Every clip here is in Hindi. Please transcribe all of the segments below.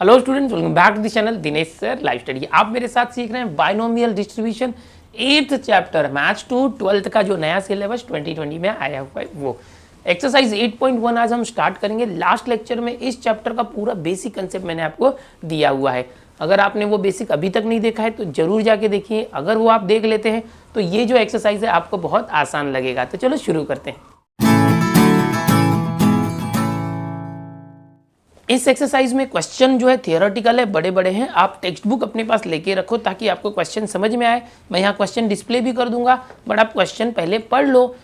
Hello students, welcome back to the channel Dinesh sir live study. आप मेरे साथ सीख रहे हैं binomial distribution 8th chapter maths 2 12th का जो नया सिलेबस 2020 में आया हुआ है वो एक्सरसाइज 8.1 आज हम स्टार्ट करेंगे। लास्ट लेक्चर में इस चैप्टर का पूरा बेसिक कंसेप्ट मैंने आपको दिया हुआ है। अगर आपने वो बेसिक अभी तक नहीं देखा है तो जरूर जाके देखिए। अगर वो आप देख लेते हैं तो ये जो एक्सरसाइज है आपको बहुत आसान लगेगा। तो चलो शुरू करते हैं। इस एक्सरसाइज में क्वेश्चन जो है थियोरेटिकल है, बड़े बड़े हैं। आप टेक्स्ट बुक अपने पास लेके रखो ताकि आपको क्वेश्चन समझ में आए। मैं यहाँ क्वेश्चन डिस्प्ले भी कर दूंगा, बट आप क्वेश्चन पहले पढ़ लो,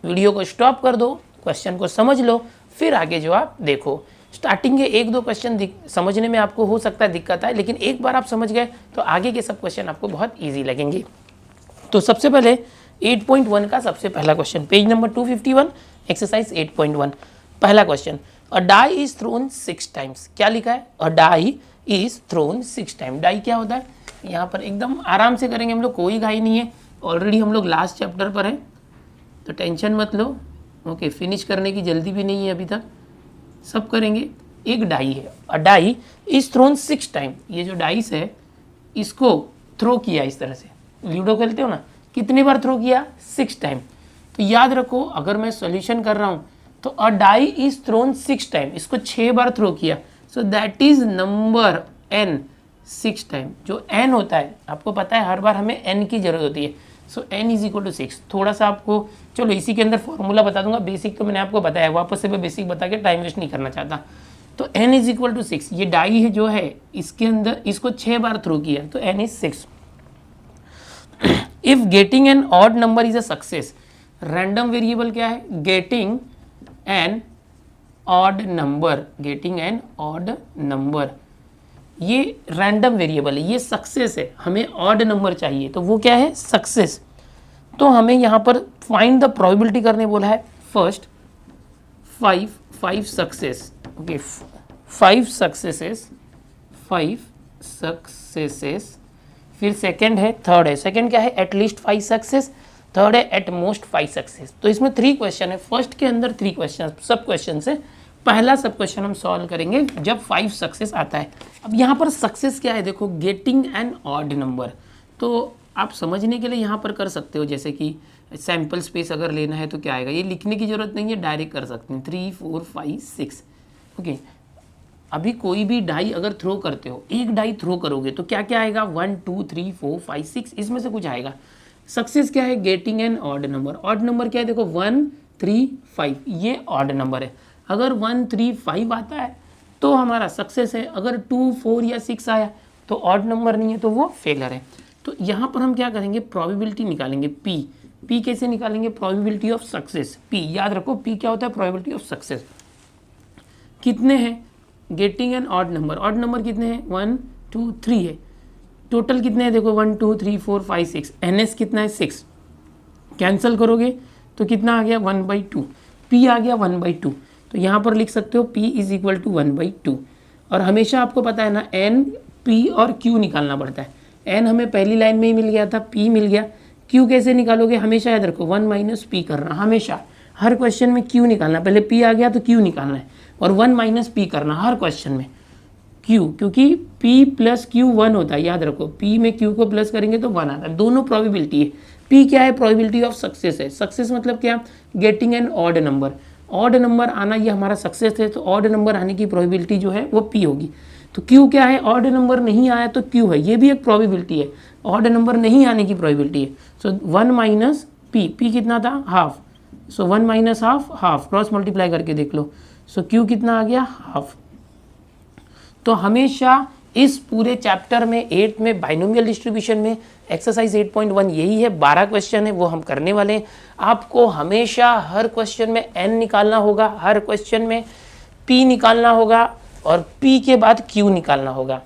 वीडियो को स्टॉप कर दो, क्वेश्चन को समझ लो, फिर आगे जो आप देखो। स्टार्टिंग के एक दो क्वेश्चन समझने में आपको हो सकता है दिक्कत आए, लेकिन एक बार आप समझ गए तो आगे के सब क्वेश्चन आपको बहुत ईजी लगेंगे। तो सबसे पहले 8.1 का सबसे पहला क्वेश्चन, पेज नंबर 251, एक्सरसाइज 8.1। पहला question, a die is thrown 6 times. क्या लिखा है? A die is thrown 6 time. Die क्या होता है? यहाँ पर एकदम आराम से करेंगे हम लोग, कोई घाई नहीं है। ऑलरेडी हम लोग लास्ट चैप्टर पर हैं तो टेंशन मत लो। ओके, फिनिश करने की जल्दी भी नहीं है अभी तक, सब करेंगे। एक डाई है, a die is thrown 6 time. ये जो डाइस है इसको थ्रो किया इस तरह से, लूडो खेलते हो ना, कितनी बार थ्रो किया? 6 टाइम। तो याद रखो, अगर मैं सॉल्यूशन कर रहा हूँ तो अ डाई इज थ्रोन 6 टाइम, इसको 6 बार थ्रो किया, so that is number n 6 time. जो n होता है आपको पता है, हर बार हमें n की जरूरत होती है। सो n इज इक्वल टू 6। थोड़ा सा आपको, चलो इसी के अंदर फॉर्मूला बता दूंगा, बेसिक तो मैंने आपको बताया, वापस से मैं बेसिक बता के टाइम वेस्ट नहीं करना चाहता। तो n इज इक्वल टू 6। ये डाई है जो है इसके अंदर, इसको 6 बार थ्रो किया तो n is 6। If getting an odd number is a success, random variable क्या है? Getting an odd number, getting an odd number, ये रैंडम वेरिएबल है, ये सक्सेस है। हमें ऑड नंबर चाहिए तो वो क्या है? सक्सेस। तो हमें यहाँ पर फाइंड द प्रोबेबिलिटी करने बोला है। First 5 success, okay 5 successes, 5 successes. फिर सेकंड है, थर्ड है, सेकंड क्या है? एटलीस्ट 5 सक्सेस, थर्ड है एट मोस्ट 5 सक्सेस। तो इसमें 3 क्वेश्चन है, फर्स्ट के अंदर 3 क्वेश्चन, सब क्वेश्चन से पहला सब क्वेश्चन हम सॉल्व करेंगे जब 5 सक्सेस आता है। अब यहाँ पर सक्सेस क्या है? देखो, गेटिंग एन ऑड नंबर। तो आप समझने के लिए यहाँ पर कर सकते हो, जैसे कि सैम्पल स्पेस अगर लेना है तो क्या आएगा, ये लिखने की जरूरत नहीं है, डायरेक्ट कर सकते हैं। 3 4 5 6। ओके, अभी कोई भी डाई अगर थ्रो करते हो, एक डाई थ्रो करोगे तो क्या क्या आएगा? 1 2 3 4 5 6, इसमें से कुछ आएगा। सक्सेस क्या है? Getting an odd number. Odd number क्या है? देखो 1 3 5, ये ऑड नंबर है। अगर 1 3 5 आता है तो हमारा सक्सेस है, अगर 2 4 या 6 आया तो ऑड नंबर नहीं है, तो वो फेलर है। तो यहाँ पर हम क्या करेंगे? प्रोबेबिलिटी निकालेंगे। पी कैसे निकालेंगे? Probability of success. पी याद रखो, पी क्या होता है? Probability of success. कितने हैं? Getting an odd number, odd number कितने हैं? 1 2 3 है। टोटल कितने हैं? देखो 1 2 3 4 5 6। एनएस कितना है? 6। कैंसिल करोगे तो कितना आ गया? 1/2। पी आ गया 1/2। तो यहाँ पर लिख सकते हो P इज इक्वल टू 1/2। और हमेशा आपको पता है ना, N P और Q निकालना पड़ता है। N हमें पहली लाइन में ही मिल गया था, P मिल गया। Q कैसे निकालोगे? हमेशा याद रखो 1 - P करना, हमेशा हर क्वेश्चन में Q निकालना। पहले P आ गया तो Q निकालना है, और 1 - P करना हर क्वेश्चन में। Q, क्योंकि P + Q 1 होता है, याद रखो। P में Q को प्लस करेंगे तो 1 आता है। दोनों प्रोबेबिलिटी है। P क्या है? प्रोबेबिलिटी ऑफ सक्सेस है। सक्सेस मतलब क्या? Getting an odd number. Odd number आना ये हमारा सक्सेस है, तो ऑड नंबर आने की प्रोबेबिलिटी जो है वो P होगी। तो Q क्या है? ऑड नंबर नहीं आया तो Q है, ये भी एक प्रोबेबिलिटी है। ऑड नंबर नहीं आने की प्रोबेबिलिटी है। सो 1 - P, P कितना था? हाफ। सो 1 - हाफ, हाफ, क्रॉस मल्टीप्लाई करके देख लो। सो Q कितना आ गया? हाफ। तो हमेशा इस पूरे चैप्टर में 8 में बाइनोमियल डिस्ट्रीब्यूशन में एक्सरसाइज 8.1 यही है। 12 क्वेश्चन है वो हम करने वाले हैं। आपको हमेशा हर क्वेश्चन में n निकालना होगा, हर क्वेश्चन में p निकालना होगा, और p के बाद q निकालना होगा।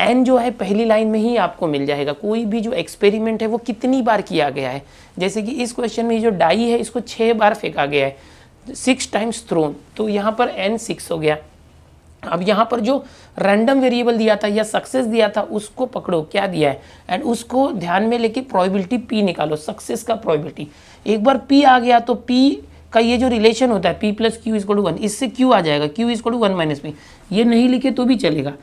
n जो है पहली लाइन में ही आपको मिल जाएगा। कोई भी जो एक्सपेरिमेंट है वो कितनी बार किया गया है, जैसे कि इस क्वेश्चन में जो डाई है इसको 6 बार फेंका गया है, 6 टाइम्स थ्रोन, तो यहाँ पर n 6 हो गया। अब यहाँ पर जो रैंडम वेरिएबल दिया था या सक्सेस दिया था उसको पकड़ो, क्या दिया है, एंड उसको ध्यान में लेके प्रोबेबिलिटी P निकालो, सक्सेस का प्रोबेबिलिटी। एक बार P आ गया तो P का ये जो रिलेशन होता है P + Q = 1, इससे Q आ जाएगा, Q = 1 - P। ये नहीं लिखे तो भी चलेगा।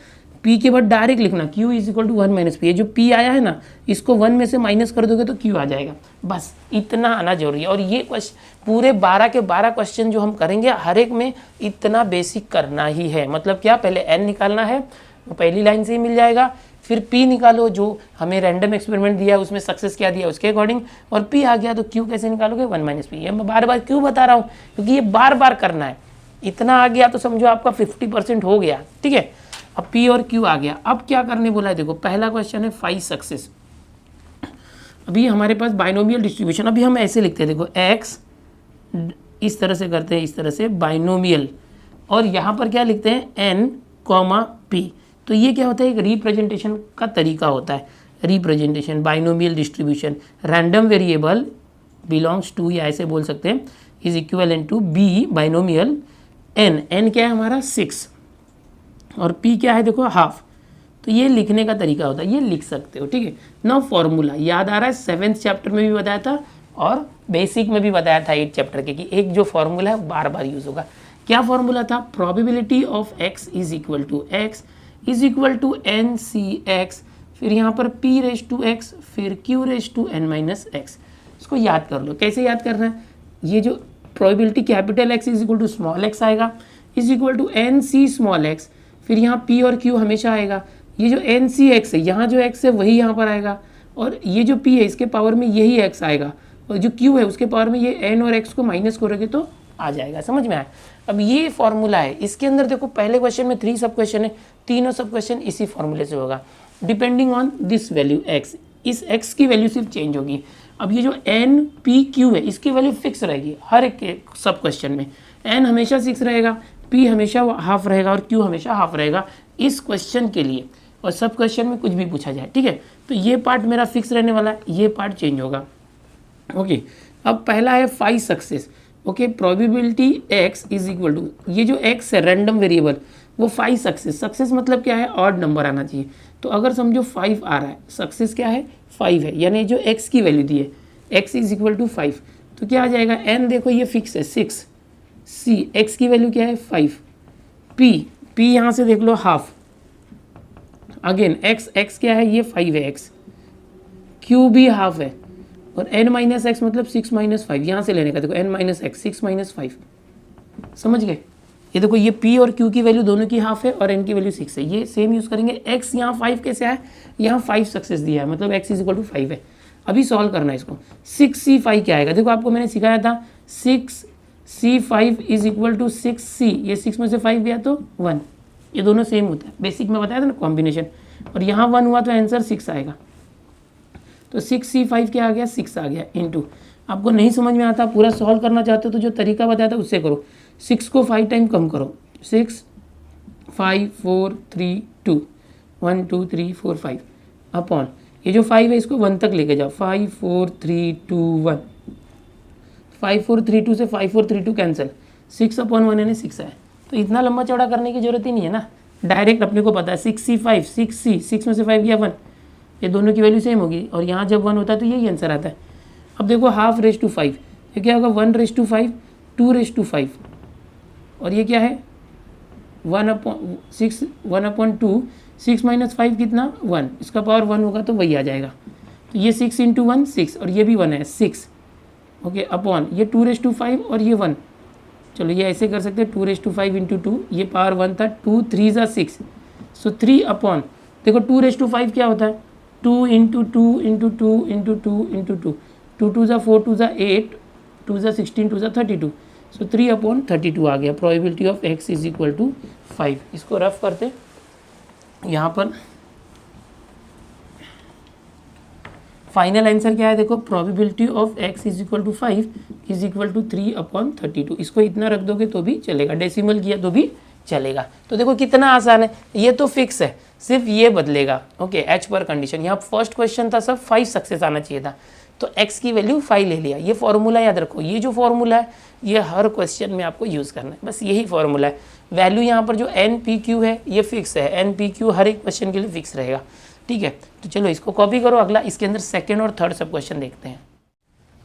P के बाद डायरेक्ट लिखना Q is equal to 1 minus P. ये जो P आया है ना, इसको 1 में से माइनस कर दोगे तो Q आ जाएगा। बस इतना आना जरूरी है। और ये क्वेश्चन पूरे 12 के 12 क्वेश्चन जो हम करेंगे, हर एक में इतना बेसिक करना ही है। मतलब क्या, पहले n निकालना है, वो पहली लाइन से ही मिल जाएगा। फिर P निकालो, जो हमें रैंडम एक्सपेरिमेंट दिया है उसमें सक्सेस क्या दिया उसके अकॉर्डिंग, और P आ गया तो Q कैसे निकालोगे, 1 माइनस पी। ये मैं बार बार क्यों बता रहा हूँ, क्योंकि ये बार बार करना है। इतना आ गया तो समझो आपका 50% हो गया। ठीक है, अब P और Q आ गया। अब क्या करने बोला है, देखो पहला क्वेश्चन है 5 सक्सेस। अभी हमारे पास बाइनोमियल डिस्ट्रीब्यूशन, अभी हम ऐसे लिखते हैं, देखो x इस तरह से करते हैं, इस तरह से बाइनोमियल, और यहाँ पर क्या लिखते हैं n, p। तो ये क्या होता है, एक रिप्रेजेंटेशन का तरीका होता है। Representation binomial distribution, random variable belongs to, या ऐसे बोल सकते हैं, is equivalent to b binomial n क्या है हमारा 6, और p क्या है देखो हाफ। तो ये लिखने का तरीका होता है, ये लिख सकते हो। ठीक है, नाउ फॉर्मूला याद आ रहा है, 7th चैप्टर में भी बताया था और बेसिक में भी बताया था 8th चैप्टर के, कि एक जो फॉर्मूला है बार बार यूज होगा। क्या फॉर्मूला था, probability of x is equal to x is equal to n C x, फिर यहाँ पर p रेज टू x, फिर q raise to n minus x. इसको याद कर लो। कैसे याद करना है, ये जो probability capital X is equal to small x आएगा, is equal to n C small x, फिर यहाँ p और q हमेशा आएगा। ये जो एन सी एक्स है, यहाँ जो x है वही यहाँ पर आएगा, और ये जो p है इसके पावर में यही x आएगा, और जो q है उसके पावर में ये n और x को माइनस करोगे तो आ जाएगा। समझ में आया। अब ये फॉर्मूला है, इसके अंदर देखो पहले क्वेश्चन में 3 सब क्वेश्चन है, तीनों सब क्वेश्चन इसी फॉर्मूले से होगा। Depending on this value x, इस x की वैल्यू सिर्फ चेंज होगी। अब ये जो n p q है इसकी वैल्यू फिक्स रहेगी हर एक के सब क्वेश्चन में। n हमेशा 6 रहेगा, p हमेशा हाफ रहेगा और q हमेशा हाफ रहेगा इस क्वेश्चन के लिए, और सब क्वेश्चन में कुछ भी पूछा जाए। ठीक है, तो ये पार्ट मेरा फिक्स रहने वाला है, ये पार्ट चेंज होगा। ओके, अब पहला है 5 success. Okay, probability x is equal to, ये जो x है रैंडम वेरिएबल, वो 5 सक्सेस। सक्सेस मतलब क्या है, ऑड नंबर आना चाहिए। तो अगर समझो 5 आ रहा है, सक्सेस क्या है 5 है, यानी जो x की वैल्यू दी है x इज इक्वल टू 5, तो क्या आ जाएगा, n देखो ये फिक्स है 6, c x की वैल्यू क्या है 5, p यहाँ से देख लो हाफ, अगेन x क्या है ये 5 है x, q भी हाफ है, और n माइनस एक्स मतलब 6 माइनस 5, यहाँ से लेने का देखो n माइनस एक्स 6 माइनस 5। समझ गए, ये देखो ये p और q की वैल्यू दोनों की हाफ है और n की वैल्यू 6 है, ये सेम यूज करेंगे। x यहाँ 5 कैसे आया, यहाँ 5 सक्सेस दिया है, मतलब x इज इक्वल टू 5 है। अभी सॉल्व करना है इसको। 6c5 क्या आएगा, देखो आपको मैंने सिखाया था 6c5 is equal to 6c, ये 6 में से 5 गया तो 1, ये दोनों सेम होता है, बेसिक में बताया था ना कॉम्बिनेशन, और यहाँ 1 हुआ तो आंसर 6 आएगा। तो 6c5 क्या आ गया 6 आ गया, इनटू, आपको नहीं समझ में आता पूरा सॉल्व करना चाहते हो तो जो तरीका बताया था उससे करो। 6 को 5 टाइम कम करो, 6 5 4 3 2 1 2 3 4 5 अपॉन, ये जो 5 है इसको 1 तक लेके जाओ, 5 4 3 2 1, 5 4 3 2 से 5 4 3 2 कैंसिल, 6 अपॉन 1 यानी 6 है। तो इतना लंबा चौड़ा करने की जरूरत ही नहीं है ना, डायरेक्ट अपने को पता है 6c5 6c, 6 में से 5 गया 1, ये दोनों की वैल्यू सेम होगी, और यहाँ जब 1 होता है तो यही आंसर आता है। अब देखो हाफ रेज टू 5, ये क्या होगा 1 रेज टू 5 2 रेज टू 5, और ये क्या है 1 अपॉन 6 1 अपॉन 2, 6 माइनस 5 कितना 1, इसका पावर 1 होगा तो वही आ जाएगा। तो ये 6 इंटू 1 6, और ये भी 1 है 6। ओके, अपॉन ये 2 रेज टू 5 और ये 1, चलो ये ऐसे कर सकते हैं 2 रेज टू 5 इंटू 2, ये पावर 1 था, 2 3 ज़ा 6, सो 3 अपॉन, देखो 2 रेज टू 5 क्या होता है 2 इंटू 2 इंटू 2 इंटू 2 इंटू 2, 2 2 ज़ा 4 2 ज़ा 8 2 ज़ा 16 2 ज़ा 32, सो 3 अपॉन 32 आ गया। Probability of x is equal to 5। इसको रफ करते यहाँ पर, फाइनल आंसर क्या है देखो, probability of x is equal to 5 is equal to 3 upon 32। इसको इतना रख दोगे तो भी चलेगा, डेसिमल किया तो भी चलेगा। तो देखो कितना आसान है, ये तो फिक्स है, सिर्फ ये बदलेगा। ओके, h पर कंडीशन, यहाँ फर्स्ट क्वेश्चन था सब 5 सक्सेस आना चाहिए था, तो x की वैल्यू 5 ले लिया। ये फॉर्मूला याद रखो, ये जो फॉर्मूला है ये हर क्वेश्चन में आपको यूज़ करना है, बस यही फॉर्मूला है। वैल्यू यहाँ पर जो एन पी क्यू है ये फिक्स है, एन पी क्यू हर एक क्वेश्चन के लिए फिक्स रहेगा। ठीक है, तो चलो इसको कॉपी करो। अगला इसके अंदर सेकेंड और थर्ड सब क्वेश्चन देखते हैं।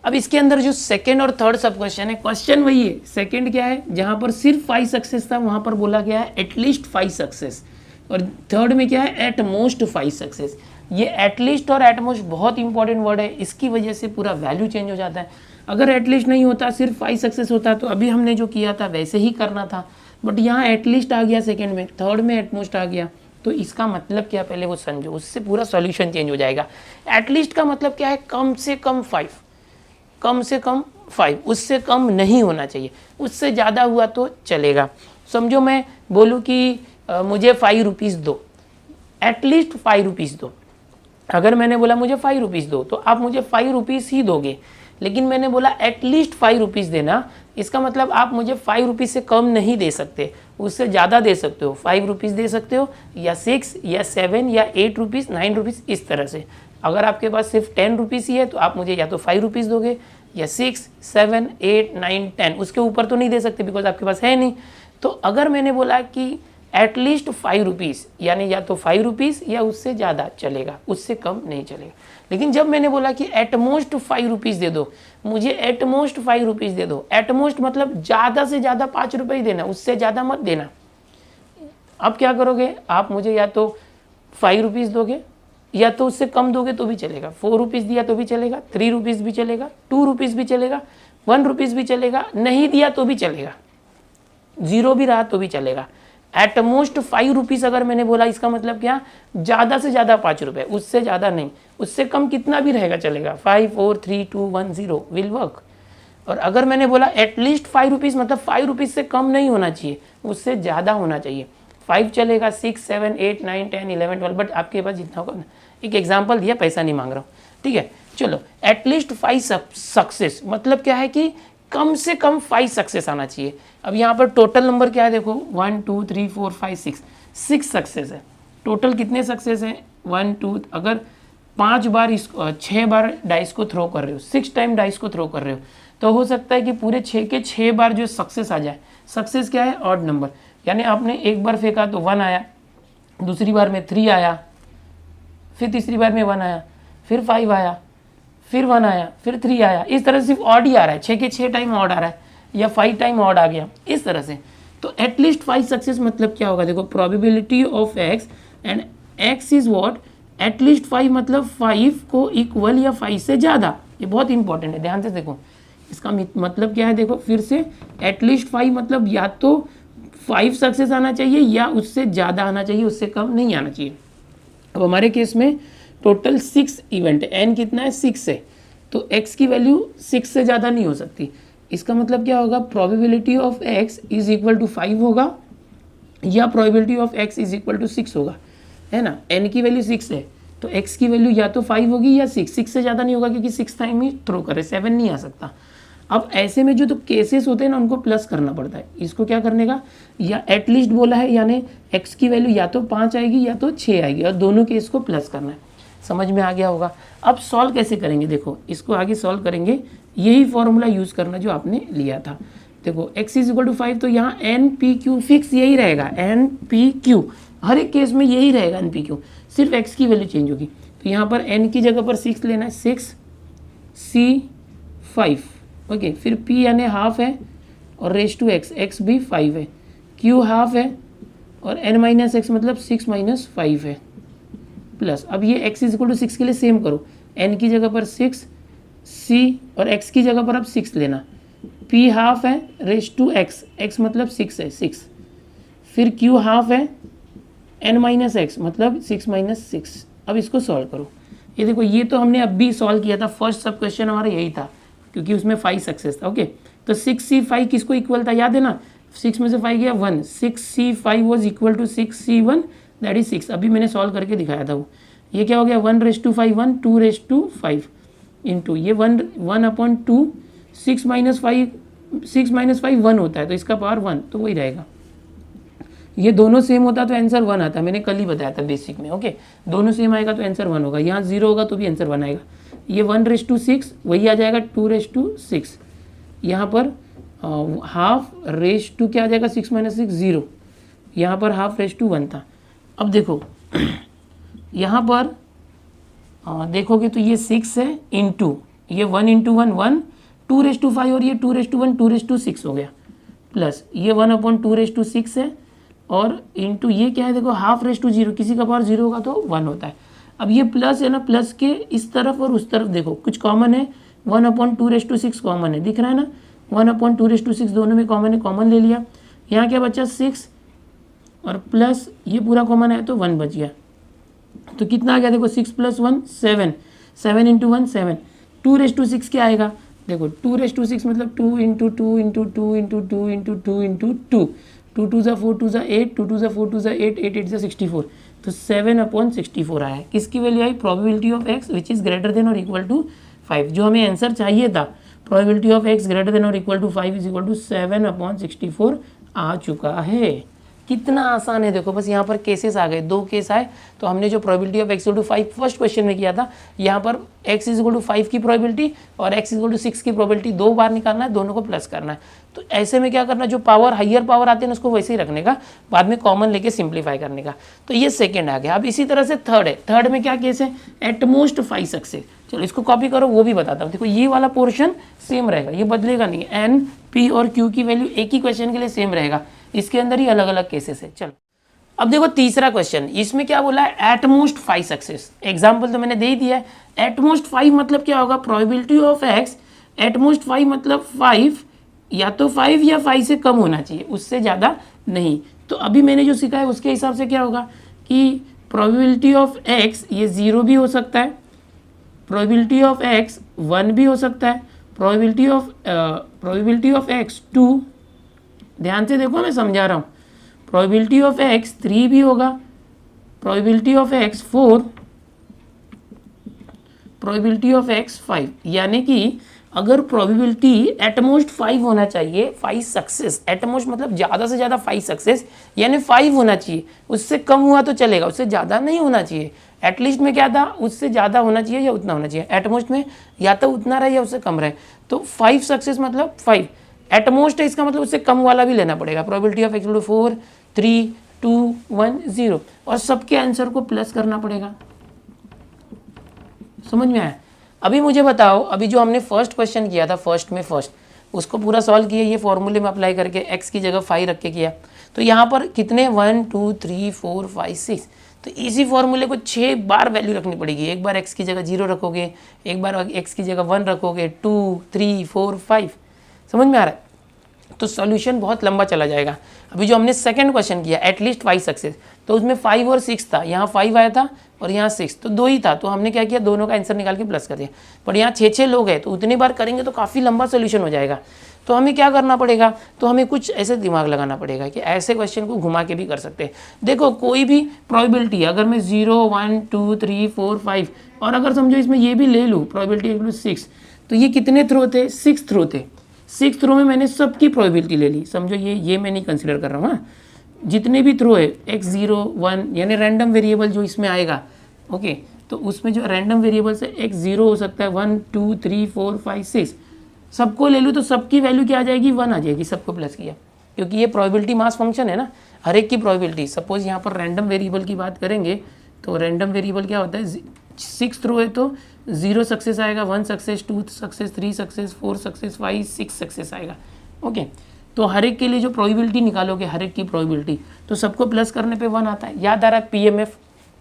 अब इसके अंदर जो सेकेंड और थर्ड सब क्वेश्चन है, क्वेश्चन वही है, सेकेंड क्या है, जहाँ पर सिर्फ 5 सक्सेस था वहाँ पर बोला गया है एटलीस्ट 5 सक्सेस। और थर्ड में क्या है, एट मोस्ट 5 सक्सेस। ये एटलीस्ट और एटमोस्ट बहुत इंपॉर्टेंट वर्ड है, इसकी वजह से पूरा वैल्यू चेंज हो जाता है। अगर एटलीस्ट नहीं होता, सिर्फ 5 सक्सेस होता, तो अभी हमने जो किया था वैसे ही करना था, बट यहाँ एटलीस्ट आ गया सेकंड में, थर्ड में एटमोस्ट आ गया, तो इसका मतलब क्या, पहले वो समझो, उससे पूरा सॉल्यूशन चेंज हो जाएगा। एटलीस्ट का मतलब क्या है, कम से कम 5, कम से कम 5, उससे कम नहीं होना चाहिए, उससे ज़्यादा हुआ तो चलेगा। समझो मैं बोलूँ कि मुझे 5 रुपीज़ दो, एटलीस्ट 5 रुपीज़ दो। अगर मैंने बोला मुझे 5 रुपीज़ दो, तो आप मुझे 5 रुपीज़ ही दोगे, लेकिन मैंने बोला एटलीस्ट 5 रुपीज़ देना, इसका मतलब आप मुझे 5 रुपीज़ से कम नहीं दे सकते, उससे ज़्यादा दे सकते हो। 5 रुपीज़ दे सकते हो, या 6 या 7 या 8 रुपीज़, 9 रुपीज़, इस तरह से। अगर आपके पास सिर्फ 10 रुपीज़ ही है, तो आप मुझे या तो 5 रुपीज़ दोगे, या 6, 7, 8, 9, 10, उसके ऊपर तो नहीं दे सकते बिकॉज आपके पास है नहीं। तो अगर मैंने बोला कि एटलीस्ट 5 रुपीज़, यानी या तो 5 रुपीज़ या उससे ज़्यादा चलेगा, उससे कम नहीं चलेगा। लेकिन जब मैंने बोला कि एटमोस्ट 5 रुपीज़ दे दो, मुझे एटमोस्ट 5 रुपीज़ दे दो, एटमोस्ट मतलब ज़्यादा से ज़्यादा 5 रुपये ही देना, उससे ज़्यादा मत देना। अब क्या करोगे, आप मुझे या तो 5 रुपीज़ दोगे, या तो उससे कम दोगे तो भी चलेगा। 4 रुपीज़ दिया तो भी चलेगा, 3 रुपीज़ भी चलेगा, 2 रुपीज़ भी चलेगा, 1 रुपीज़ भी चलेगा, नहीं दिया तो भी चलेगा, 0 भी रहा तो भी चलेगा। एटमोस्ट 5 रुपीज़ अगर मैंने बोला, इसका मतलब क्या, ज़्यादा से ज़्यादा 5 रुपये, उससे ज़्यादा नहीं, उससे कम कितना भी रहेगा चलेगा। 5, 4, 3, 2, 1, 0 विल वर्क। और अगर मैंने बोला एटलीस्ट 5 रुपीज़, मतलब 5 रुपीज़ से कम नहीं होना चाहिए, उससे ज़्यादा होना चाहिए। 5 चलेगा, 6, 7, 8, 9, 10, 11, 12, बट आपके पास जितना होगा। एक एग्जाम्पल दिया, पैसा नहीं मांग रहा हूँ, ठीक है। चलो, एटलीस्ट 5 सक्सेस मतलब क्या है कि कम से कम 5 सक्सेस आना चाहिए। अब यहाँ पर टोटल नंबर क्या है, देखो 1, 2, 3, 4, 5, 6 सक्सेस है। टोटल कितने सक्सेस हैं, 1, 2, अगर 5 बार इसको 6 बार डाइस को थ्रो कर रहे हो, 6 टाइम डाइस को थ्रो कर रहे हो, तो हो सकता है कि पूरे 6 के 6 बार जो सक्सेस आ जाए। सक्सेस क्या है, ऑड नंबर, यानी आपने एक बार फेंका तो 1 आया, दूसरी बार में 3 आया, फिर तीसरी बार में 1 आया, फिर 5 आया, फिर 1 आया, फिर 3 आया। इस तरह से सिर्फ ऑड ही आ रहा है, 6 के 6 टाइम ऑड आ रहा है, या 5 टाइम ऑड आ गया, इस तरह से। तो एटलीस्ट 5 सक्सेस मतलब क्या होगा, देखो probability of x and x is what, at least 5 मतलब 5 को इक्वल या 5 से ज़्यादा। ये बहुत इंपॉर्टेंट है, ध्यान से देखो इसका मतलब क्या है। देखो फिर से, एटलीस्ट 5 मतलब या तो 5 सक्सेस आना चाहिए या उससे ज़्यादा आना चाहिए, उससे कम नहीं आना चाहिए। अब हमारे केस में टोटल 6 इवेंट है, एन कितना है, 6 है, तो x की वैल्यू 6 से ज़्यादा नहीं हो सकती। इसका मतलब क्या होगा, probability of x is equal to 5 होगा, या probability of x is equal to 6 होगा, है ना। n की वैल्यू 6 है, तो x की वैल्यू या तो 5 होगी या 6 से ज़्यादा नहीं होगा, क्योंकि 6 टाइम ही थ्रो करे, 7 नहीं आ सकता। अब ऐसे में जो तो केसेस होते हैं ना, उनको प्लस करना पड़ता है। इसको क्या करने का, या एटलीस्ट बोला है, यानी x की वैल्यू या तो 5 आएगी या तो 6 आएगी, और दोनों केस को प्लस करना है। समझ में आ गया होगा। अब सॉल्व कैसे करेंगे, देखो इसको आगे सॉल्व करेंगे, यही फॉर्मूला यूज़ करना जो आपने लिया था। देखो x इज इक्वल टू 5, तो यहाँ एन पी क्यू फिक्स यही रहेगा, एन पी क्यू हर एक केस में यही रहेगा, एन पी क्यू, सिर्फ x की वैल्यू चेंज होगी। तो यहाँ पर n की जगह पर 6 लेना है, 6 c 5, ओके। फिर p यानी हाफ है, और रेस टू x भी 5 है, q हाफ है, और n माइनस एक्स मतलब 6 माइनस 5 है, प्लस। अब ये x इज इक्वल टू 6 के लिए सेम करो, n की जगह पर 6, c और x की जगह पर अब 6 लेना, p हाफ है, रेस टू x मतलब 6 है, 6, फिर q हाफ है, n माइनस एक्स मतलब 6 माइनस 6। अब इसको सॉल्व करो। ये देखो, ये तो हमने अब भी सॉल्व किया था, फर्स्ट सब क्वेश्चन हमारा यही था, क्योंकि उसमें 5 सक्सेस था, ओके। तो 6c5 किसको इक्वल था, याद है ना, 6 में से 5 गया 1, 6c5 was equal to 6c1 that is 6। अभी मैंने सॉल्व करके दिखाया था वो। ये क्या हो गया, 1 raise to 5 1, 2 raise to 5 into ये 1/2, 6 माइनस 5 1 होता है, तो इसका पावर 1, तो वही रहेगा। ये दोनों सेम होता तो आंसर 1 आता, मैंने कल ही बताया था बेसिक में, ओके। दोनों सेम आएगा तो आंसर 1 होगा, यहाँ 0 होगा तो भी आंसर 1 आएगा। ये 1 रेस टू 6 वही आ जाएगा, 2 रेस टू 6, यहाँ पर हाफ रेस टू क्या आ जाएगा, 6 माइनस 6 0, यहाँ पर हाफ रेस टू 1 था। अब देखो यहाँ पर देखोगे तो ये 6 है, इंटू ये 1 इंटू 1 1, 2 रेस टू 5 और ये 2 रेस टू 1 2 रेस टू 6 हो गया, प्लस ये 1/2 रेस टू 6 है, और इंटू ये क्या है देखो हाफ रेस टू 0, किसी का पावर 0 होगा तो 1 होता है। अब ये प्लस है ना, प्लस के इस तरफ और उस तरफ देखो कुछ कॉमन है, 1/2�6 कॉमन है, दिख रहा है ना, 1/2�6 दोनों में कॉमन है, कॉमन ले लिया। यहाँ क्या बचा 6 और प्लस ये पूरा कॉमन है तो 1 बच गया। तो कितना आ गया देखो 6 + 1 7, 7 × 1 7, 2⁶ क्या आएगा देखो 2⁶ मतलब 2 × 2 × 2 × 2 × 2 × 2 × 2, 2 2 4 2 8, 2 2 4 2 8, 8 8 64, तो 7/64 आया है। किसकी value I, probability of x which is greater than और इक्वल टू 5, जो हमें आंसर चाहिए था probability of x greater than और इक्वल टू 5 = 7/64 आ चुका है। कितना आसान है देखो, बस यहाँ पर केसेस आ गए, 2 केस आए। तो हमने जो probability of x = 5 first question में किया था, यहाँ पर x = 5 की प्रोबेबिलिटी और x = 6 की प्रोबेबिलिटी 2 बार निकालना है, दोनों को प्लस करना है। तो ऐसे में क्या करना, जो पावर हाइयर पावर आते हैं उसको वैसे ही रखने का, बाद में कॉमन लेके सिंप्लीफाई करने का। तो ये सेकेंड आ गया। अब इसी तरह से थर्ड है, थर्ड में क्या केस है, एटमोस्ट 5 सक्सेस। चलो इसको कॉपी करो, वो भी बताता हूँ। देखो ये वाला पोर्शन सेम रहेगा, ये बदलेगा नहीं, n p और q की वैल्यू एक ही क्वेश्चन के लिए सेम रहेगा, इसके अंदर ही अलग अलग केसेस है। चलो अब देखो तीसरा क्वेश्चन, इसमें क्या बोला है, एटमोस्ट 5 सक्सेस। एग्जाम्पल तो मैंने दे ही दिया है। एटमोस्ट 5 मतलब क्या होगा, प्रोबेबिलिटी ऑफ x एटमोस्ट 5 मतलब 5 या तो 5 या 5 से कम होना चाहिए, उससे ज़्यादा नहीं। तो अभी मैंने जो सीखा है उसके हिसाब से क्या होगा कि प्रोबेबिलिटी ऑफ x ये 0 भी हो सकता है, प्रोबेबिलिटी ऑफ x 1 भी हो सकता है, प्रोबेबिलिटी ऑफ x 2, ध्यान से देखो मैं समझा रहा हूँ, प्रोबेबिलिटी ऑफ x 3 भी होगा, probability of x 4, probability of x 5। यानी कि अगर प्रोबेबिलिटी एटमोस्ट 5 होना चाहिए, 5 सक्सेस, एटमोस्ट मतलब ज़्यादा से ज़्यादा 5 सक्सेस यानी 5 होना चाहिए, उससे कम हुआ तो चलेगा, उससे ज़्यादा नहीं होना चाहिए। एटलीस्ट में क्या था, उससे ज़्यादा होना चाहिए या उतना होना चाहिए, एटमोस्ट में या तो उतना रहे या उससे कम रहे। तो 5 सक्सेस मतलब 5, एटमोस्ट है इसका मतलब उससे कम वाला भी लेना पड़ेगा। प्रोबेबिलिटी ऑफ x = 4 3 2 1 0 और सबके आंसर को प्लस करना पड़ेगा। समझ में आया? अभी मुझे बताओ, अभी जो हमने फर्स्ट क्वेश्चन किया था, फर्स्ट में फर्स्ट उसको पूरा सॉल्व किया, ये फॉर्मूले में अप्लाई करके x की जगह 5 रख के किया। तो यहाँ पर कितने 1 2 3 4 5 6, तो इसी फॉर्मूले को 6 बार वैल्यू रखनी पड़ेगी। एक बार x की जगह 0 रखोगे, एक बार x की जगह 1 रखोगे, 2 3 4 5। समझ में आ रहा है? तो सॉल्यूशन बहुत लंबा चला जाएगा। अभी जो हमने सेकंड क्वेश्चन किया एटलीस्ट 5 सक्सेस, तो उसमें 5 और 6 था, यहाँ 5 आया था और यहाँ 6, तो 2 ही था। तो हमने क्या किया, दोनों का आंसर निकाल के प्लस कर दिया। पर यहाँ 6 लोग हैं तो उतनी बार करेंगे तो काफ़ी लंबा सोल्यूशन हो जाएगा। तो हमें क्या करना पड़ेगा, तो हमें कुछ ऐसे दिमाग लगाना पड़ेगा कि ऐसे क्वेश्चन को घुमा के भी कर सकते हैं। देखो कोई भी प्रोबेबिलिटी अगर मैं 0 1 2 3 4 5 और अगर समझो इसमें ये भी ले लूँ प्रोबेबिलिटी 6, तो ये कितने थ्रो थे, 6 थ्रो थे। 6 थ्रो में मैंने सबकी प्रोबेबिलिटी ले ली। समझो ये मैं नहीं कंसिडर कर रहा हूँ, जितने भी थ्रो है x0 1 यानी रैंडम वेरिएबल जो इसमें आएगा, ओके, तो उसमें जो रैंडम वेरिएबल से x0 हो सकता है 1 2 3 4 5 6, सबको ले लूँ तो सबकी वैल्यू क्या आ जाएगी, 1 आ जाएगी, सबको प्लस किया, क्योंकि ये प्रोबेबिलिटी मास फंक्शन है ना, हर एक की प्रोबेबिलिटी। सपोज यहाँ पर रैंडम वेरिएबल की बात करेंगे तो रैंडम वेरिएबल क्या होता है, 6 थ्रो है तो 0 सक्सेस आएगा, 1 success 2 success 3 success 4 success 5 6 success आएगा। ओके, तो हर एक के लिए जो प्रोबेबिलिटी निकालोगे, हर एक की प्रोबेबिलिटी, तो सबको प्लस करने पे 1 आता है। याद आ रहा है PMF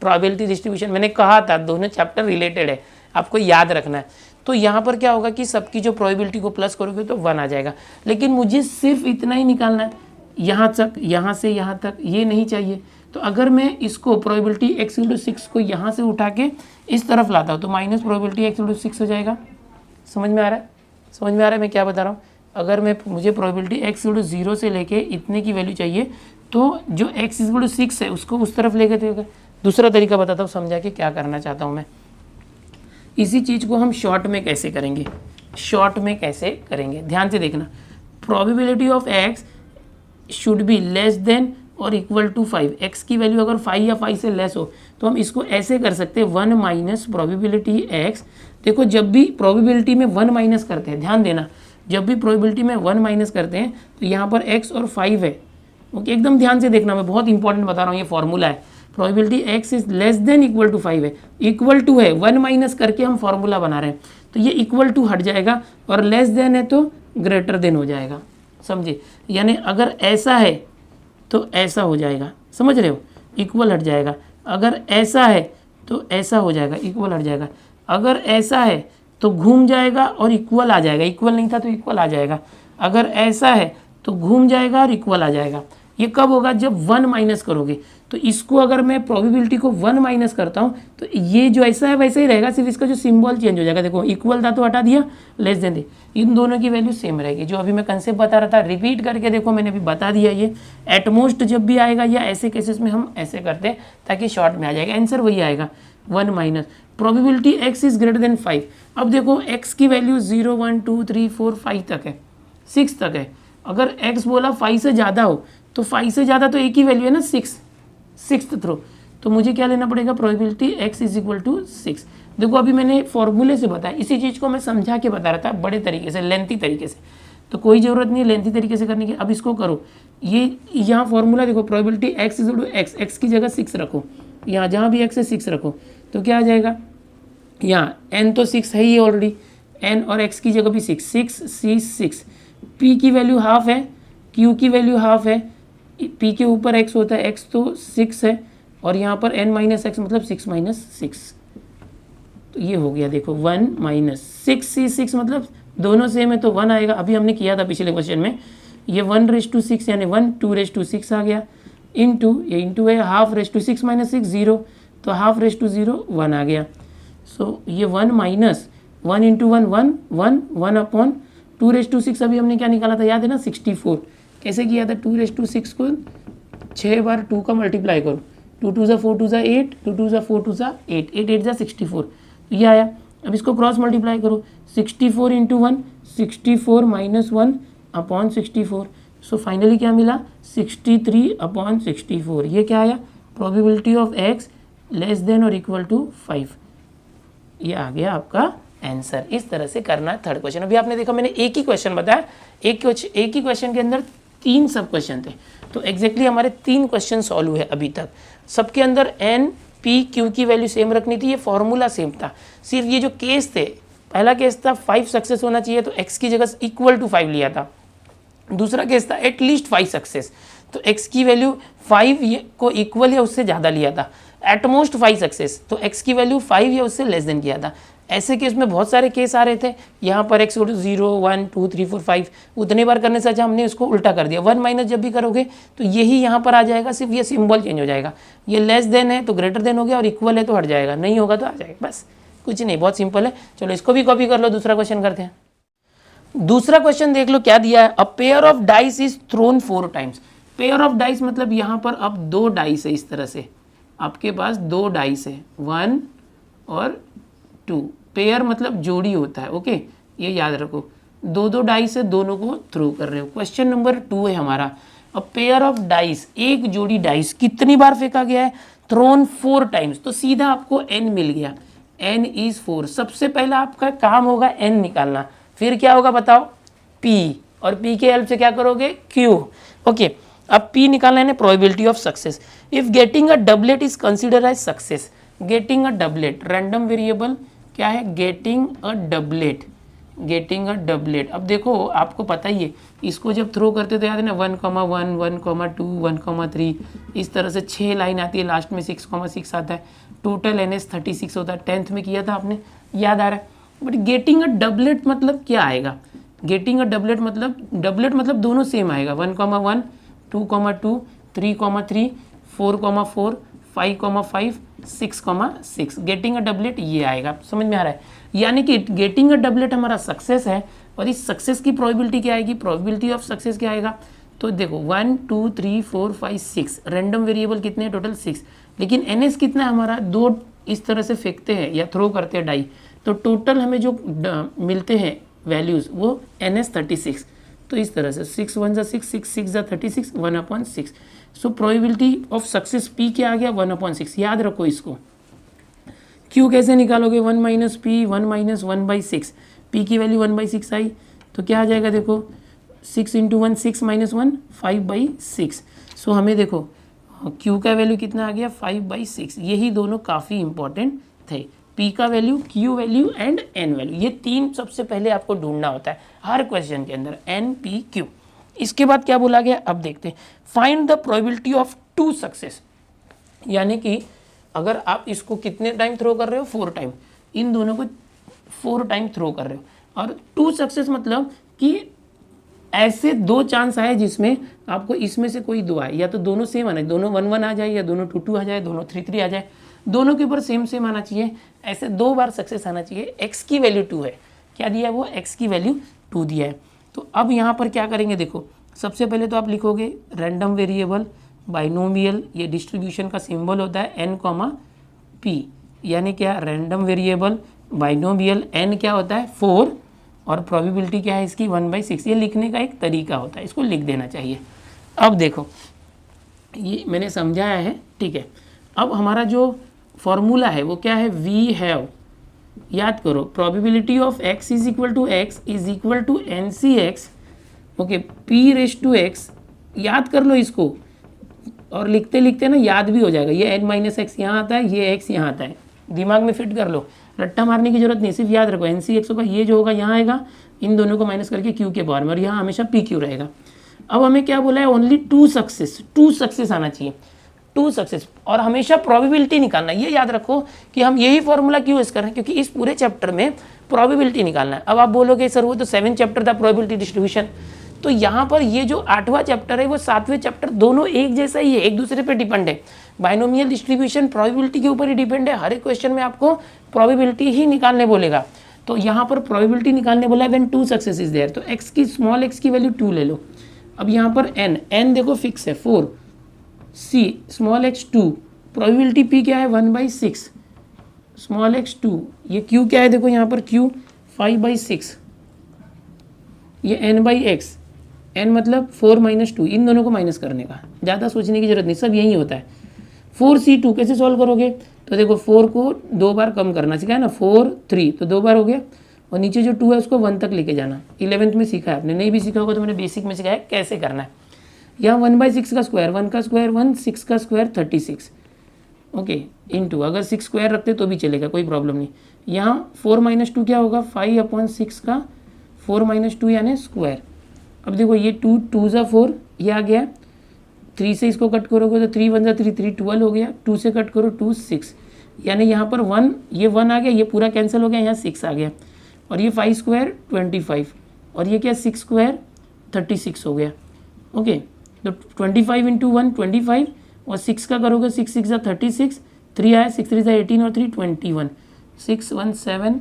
प्रोबेबिलिटी डिस्ट्रीब्यूशन, मैंने कहा था दोनों चैप्टर रिलेटेड है, आपको याद रखना है। तो यहाँ पर क्या होगा कि सबकी जो प्रोबेबिलिटी को प्लस करोगे तो 1 आ जाएगा। लेकिन मुझे सिर्फ इतना ही निकालना है, यहाँ तक, यहाँ से यहाँ तक, ये नहीं चाहिए। तो अगर मैं इसको प्रोबेबिलिटी x = 6 को यहाँ से उठा के इस तरफ लाता हूँ तो माइनस प्रोबेबिलिटी x = 6 हो जाएगा। समझ में आ रहा है? समझ में आ रहा है मैं क्या बता रहा हूँ? अगर मुझे प्रोबेबिलिटी x = 0 से लेके इतने की वैल्यू चाहिए तो जो x = 6 है उसको उस तरफ लेके देगा। दूसरा तरीका बताता हूँ समझा के क्या करना चाहता हूँ मैं। इसी चीज़ को हम शॉर्ट में कैसे करेंगे, शॉर्ट में कैसे करेंगे, ध्यान से देखना। Probability of x should be less than और इक्वल टू 5। x की वैल्यू अगर 5 या 5 से लेस हो तो हम इसको ऐसे कर सकते हैं 1 माइनस प्रोबेबिलिटी x। देखो जब भी प्रोबेबिलिटी में 1 माइनस करते हैं, ध्यान देना, जब भी प्रोबेबिलिटी में 1 माइनस करते हैं तो यहाँ पर x और 5 है। ओके, एकदम ध्यान से देखना, मैं बहुत इंपॉर्टेंट बता रहा हूँ, ये फॉर्मूला है। Probability x is less than equal to 5 है, इक्वल टू है, 1 माइनस करके हम फॉर्मूला बना रहे हैं, तो ये इक्वल टू हट जाएगा और लेस देन है तो ग्रेटर देन हो जाएगा। समझे? यानी अगर ऐसा है तो ऐसा हो जाएगा, समझ रहे हो, इक्वल हट जाएगा। अगर ऐसा है तो ऐसा हो जाएगा, इक्वल हट जाएगा। अगर ऐसा है तो घूम जाएगा और इक्वल आ जाएगा, इक्वल नहीं था तो इक्वल आ जाएगा। अगर ऐसा है तो घूम जाएगा और इक्वल आ जाएगा। ये कब होगा, जब 1 माइनस करोगे। तो इसको अगर मैं प्रोबेबिलिटी को 1 माइनस करता हूँ तो ये जो ऐसा है वैसे ही रहेगा, सिर्फ इसका जो सिंबल चेंज हो जाएगा। देखो इक्वल था तो हटा दिया, लेस देन दे, इन दोनों की वैल्यू सेम रहेगी। जो अभी मैं कंसेप्ट बता रहा था, रिपीट करके देखो, मैंने अभी बता दिया। ये एटमोस्ट जब भी आएगा या ऐसे केसेस में हम ऐसे करते हैं ताकि शॉर्ट में आ जाएगा, आंसर वही आएगा 1 minus probability x is greater than 5। अब देखो x की वैल्यू 0 1 2 3 4 5 तक है, 6 तक है। अगर x बोला 5 से ज़्यादा हो तो 5 से ज़्यादा तो एक ही वैल्यू है ना, 6 थ्रो। तो मुझे क्या लेना पड़ेगा, probability x is equal to 6। देखो अभी मैंने फॉर्मूले से बताया, इसी चीज़ को मैं समझा के बता रहा था बड़े तरीके से, लेंथी तरीके से। तो कोई ज़रूरत नहीं है लेंथी तरीके से करने की। अब इसको करो, ये यहाँ फॉर्मूला देखो, probability x is equal to x की जगह 6 रखो, यहाँ जहाँ भी x है 6 रखो, तो क्या आ जाएगा, यहाँ n तो 6 है ही ऑलरेडी, n और x की जगह भी 6 p की वैल्यू हाफ है, q की वैल्यू हाफ है, p के ऊपर x होता है, x तो 6 है, और यहाँ पर n माइनस एक्स मतलब 6 माइनस 6। तो ये हो गया, देखो 1 माइनस 6 मतलब दोनों सेम है तो 1 आएगा। अभी हमने किया था पिछले क्वेश्चन में, ये 1/6 यानी 1 2/6 आ गया, इंटू ये इंटू है, हाफ रेस टू 6 माइनस 6 0, तो हाफ रेस टू 0 1 आ गया। सो ये 1 माइनस 1 इंटू 1 1 अपॉन 2/6। अभी हमने क्या निकाला था, याद है ना, 64। कैसे किया था, 2/6 को 6 बार 2 का मल्टीप्लाई करो, 2 2 ज़ा 4 2 ज़ा 8, 2 2 ज़ा 4 2 ज़ा 8, 8 8 ज़ा 64, तो ये आया। अब इसको क्रॉस मल्टीप्लाई करो, 64 into 1 64 minus 1 upon 64। So finally क्या मिला, 63 अपॉन 64। ये क्या आया, probability of x less than और इक्वल टू 5। ये आ गया आपका आंसर। इस तरह से करना है थर्ड क्वेश्चन। अभी आपने देखा मैंने एक ही क्वेश्चन बताया, एक ही क्वेश्चन के अंदर 3 सब क्वेश्चन थे, तो एग्जैक्टली हमारे 3 क्वेश्चन सॉल्व हुए अभी तक। सबके अंदर n p q की वैल्यू सेम रखनी थी, ये फॉर्मूला सेम था। सिर्फ ये जो केस थे, पहला केस था 5 सक्सेस होना चाहिए तो x की जगह इक्वल टू 5 लिया था। दूसरा केस था एटलीस्ट 5 सक्सेस, तो x की वैल्यू 5 को इक्वल या उससे ज़्यादा लिया था। एटमोस्ट 5 सक्सेस, तो x की वैल्यू 5 या उससे लेस देन किया था। ऐसे केस में बहुत सारे केस आ रहे थे, यहाँ पर x 0 1 2 3 4 5, उतने बार करने से अच्छा हमने इसको उल्टा कर दिया। 1 माइनस जब भी करोगे तो यही यहाँ पर आ जाएगा, सिर्फ ये सिंबल चेंज हो जाएगा। ये लेस देन है तो ग्रेटर देन हो गया, और इक्वल है तो हट जाएगा, नहीं होगा तो आ जाएगा, बस कुछ नहीं, बहुत सिंपल है। चलो इसको भी कॉपी कर लो, दूसरा क्वेश्चन करते हैं। दूसरा क्वेश्चन देख लो क्या दिया है, a pair of dice is throne 4 times. Pair of dice मतलब यहाँ पर अब 2 डाइस है, इस तरह से आपके पास 2 डाइस है, 1 और 2। पेयर मतलब जोड़ी होता है, ओके, ये याद रखो। 2 डाइस है, दोनों को थ्रो कर रहे हो। क्वेश्चन नंबर 2 है हमारा, अ पेयर ऑफ डाइस, एक जोड़ी डाइस कितनी बार फेंका गया है, थ्रोन 4 टाइम्स। तो सीधा आपको n मिल गया, n इज 4। सबसे पहला आपका काम होगा n निकालना, फिर क्या होगा बताओ, p, और p के हेल्प से क्या करोगे, q, ओके। अब p निकालना है, probability of success. If getting a doublet is consider as success. Getting a doublet, random variable क्या है, getting a doublet, getting a doublet. अब देखो आपको पता ही है, इसको जब थ्रो करते तो याद है ना, 1, 1, 1, 2, 1, 3, इस तरह से 6 लाइन आती है, लास्ट में 6, आता है। टोटल NS 36 होता है, 10th में किया था आपने, याद आ रहा है। बट गेटिंग अ डबलेट मतलब क्या आएगा, गेटिंग अ डबलेट मतलब दोनों सेम आएगा, 1, 1, 2, 2, 3, 3, 4, 4, 5, 6, गेटिंग अ डबलेट ये आएगा। समझ में आ रहा है, यानी कि गेटिंग अ डबलेट हमारा सक्सेस है, और इस सक्सेस की प्रोबेबिलिटी क्या आएगी, प्रोबेबिलिटी ऑफ सक्सेस क्या आएगा। तो देखो 1 2 3 4 5 6, रैंडम वेरिएबल कितने हैं, टोटल 6, लेकिन NS कितना है हमारा, 2 इस तरह से फेंकते हैं या थ्रो करते हैं डाई, तो टोटल हमें जो मिलते हैं वैल्यूज़ वो NS 36। तो इस तरह से 6 1 6, 6 6 36, 1/6। So probability of success P क्या आ गया, 1/6। याद रखो इसको। Q कैसे निकालोगे, 1 माइनस P, 1 माइनस 1/6। P की वैल्यू 1/6 आई, तो क्या आ जाएगा, देखो 6 इंटू 1 6 माइनस 1 5/6। सो हमें देखो Q का वैल्यू कितना आ गया, 5/6। यही दोनों काफ़ी इंपॉर्टेंट थे, P का value, Q value and N value. ये 3 सबसे पहले आपको ढूंढना होता है हर क्वेश्चन के अंदर, N P Q। इसके बाद क्या बोला गया, अब देखते हैं, find the probability of 2 success, यानी कि अगर आप इसको कितने टाइम थ्रो कर रहे हो, 4 टाइम, इन दोनों को 4 टाइम थ्रो कर रहे हो, और 2 सक्सेस मतलब कि ऐसे 2 चांस आए जिसमें आपको इसमें से कोई 2 आए, या तो दोनों सेम आना, दोनों 1-1 आ जाए, या दोनों 2-2 आ जाए, दोनों 3-3 आ जाए, दोनों के ऊपर सेम आना चाहिए, ऐसे 2 बार सक्सेस आना चाहिए। x की वैल्यू 2 है, क्या दिया है वो, x की वैल्यू 2 दिया है। तो अब यहाँ पर क्या करेंगे, देखो सबसे पहले तो आप लिखोगे रैंडम वेरिएबल बाइनोमियल, ये डिस्ट्रीब्यूशन का सिंबल होता है n, p, यानी क्या, रैंडम वेरिएबल बाइनोमियल, n क्या होता है 4, और प्रोबेबिलिटी क्या है इसकी 1/6। ये लिखने का एक तरीका होता है, इसको लिख देना चाहिए। अब देखो ये मैंने समझाया है, ठीक है। अब हमारा जो फॉर्मूला है वो क्या है, वी हैव, याद करो, probability of x is equal to x is equal to NCx, okay, p⁻x, याद कर लो इसको, और लिखते लिखते ना याद भी हो जाएगा। ये n-x यहाँ आता है, ये x यहाँ आता है, दिमाग में फिट कर लो, रट्टा मारने की जरूरत नहीं, सिर्फ याद रखो NCx होगा, ये जो होगा यहाँ आएगा, इन दोनों को माइनस करके q के पावर में, और यहाँ हमेशा PQ रहेगा। अब हमें क्या बोला है, ओनली 2 सक्सेस आना चाहिए, 2 सक्सेस, और हमेशा प्रोबेबिलिटी निकालना है। ये याद रखो कि हम यही फॉर्मूला क्यों यूज कर रहे हैं, क्योंकि इस पूरे चैप्टर में प्रोबेबिलिटी निकालना है। अब आप बोलोगे सर वो तो 7 चैप्टर था प्रोबेबिलिटी डिस्ट्रीब्यूशन, तो यहाँ पर ये जो 8वां चैप्टर है वो 7वें चैप्टर, दोनों एक जैसा ही है, एक दूसरे पे डिपेंड है। बाइनोमियल डिस्ट्रीब्यूशन प्रोबेबिलिटी के ऊपर ही डिपेंड है, हर एक क्वेश्चन में आपको प्रोबेबिलिटी ही निकालने बोलेगा। तो यहाँ पर प्रोबेबिलिटी निकालने बोला है व्हेन 2 सक्सेस इज देयर, तो x की, स्मॉल x की वैल्यू 2 ले लो। अब यहाँ पर n देखो फिक्स है 4, c small x 2, probability p क्या है 1/6, स्मॉल x 2, ये q क्या है देखो यहाँ पर q 5/6, ये n/x, n मतलब 4-2, इन दोनों को माइनस करने का, ज़्यादा सोचने की जरूरत नहीं, सब यही होता है। 4c2 कैसे सॉल्व करोगे, तो देखो 4 को 2 बार कम करना सीखा है ना, 4 3 तो 2 बार हो गया, और नीचे जो 2 है उसको 1 तक लेके जाना, 11th में सीखा है आपने, नहीं भी सीखा होगा तो मैंने बेसिक में सिखाया कैसे करना है। यहाँ 1/6 का स्क्वायर, 1 का स्क्वायर 1, 6 का स्क्वायर 36, ओके, इनटू, अगर 6 स्क्वायर रखते तो भी चलेगा, कोई प्रॉब्लम नहीं। यहाँ 4-2 क्या होगा, 5/6 का 4-2 यानी स्क्वायर। अब देखो ये 2 2 ज़ा 4, ये आ गया, 3 से इसको कट करोगे तो 3 1 ज़ा 3 3 12 हो गया, 2 से कट करो 2 6, यानी यहाँ पर 1, ये 1 आ गया, ये पूरा कैंसिल हो गया, यहाँ 6 आ गया, और ये 5 स्क्वायर 25, और ये क्या 6 स्क्वायर 36 हो गया, ओके। तो 25 × 1 25, और 6 का करोगे 6 6 ज़ा 36, 3 आया, 6 3 ज़ा 18, और 3 21, 6 1 7